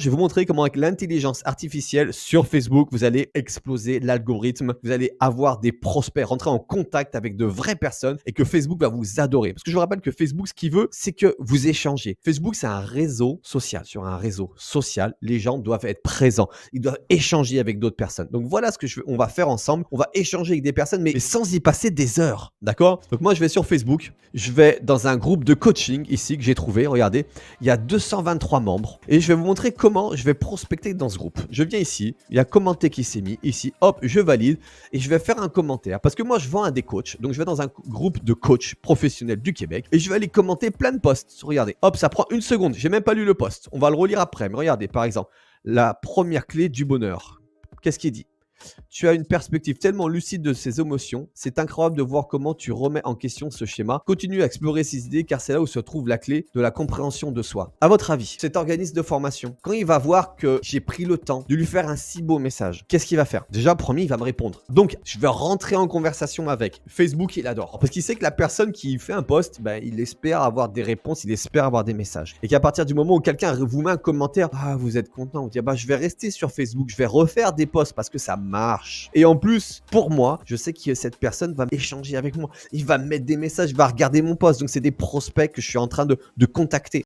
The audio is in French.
Je vais vous montrer comment avec l'intelligence artificielle sur Facebook, vous allez exploser l'algorithme, vous allez avoir des prospects, rentrer en contact avec de vraies personnes et que Facebook va vous adorer. Parce que je vous rappelle que Facebook, ce qu'il veut, c'est que vous échangez. Facebook, c'est un réseau social. Sur un réseau social, les gens doivent être présents. Ils doivent échanger avec d'autres personnes. Donc voilà ce que on va faire ensemble. On va échanger avec des personnes, mais sans y passer des heures. D'accord? Donc moi, je vais sur Facebook. Je vais dans un groupe de coaching ici que j'ai trouvé. Regardez, il y a 223 membres. Et je vais vous montrer comment je vais prospecter dans ce groupe. Je viens ici, il y a commenter qui s'est mis, ici, hop, je valide et je vais faire un commentaire parce que moi je vends à des coachs, donc je vais dans un groupe de coachs professionnels du Québec et je vais aller commenter plein de posts. Regardez, hop, ça prend une seconde, j'ai même pas lu le post, on va le relire après, mais regardez par exemple, la première clé du bonheur. Qu'est-ce qu'il dit? Tu as une perspective tellement lucide de ses émotions, c'est incroyable de voir comment tu remets en question ce schéma. Continue à explorer ces idées car c'est là où se trouve la clé de la compréhension de soi. À votre avis, cet organisme de formation, quand il va voir que j'ai pris le temps de lui faire un si beau message, qu'est-ce qu'il va faire? Déjà, premier, il va me répondre. Donc, je vais rentrer en conversation avec. Facebook, il adore. Parce qu'il sait que la personne qui fait un post, ben, il espère avoir des réponses, il espère avoir des messages. Et qu'à partir du moment où quelqu'un vous met un commentaire, ah, vous êtes content, vous dites, bah, je vais rester sur Facebook, je vais refaire des posts parce que ça marche. Et en plus, pour moi, je sais que cette personne va échanger avec moi. Il va me mettre des messages, il va regarder mon post. Donc, c'est des prospects que je suis en train de contacter.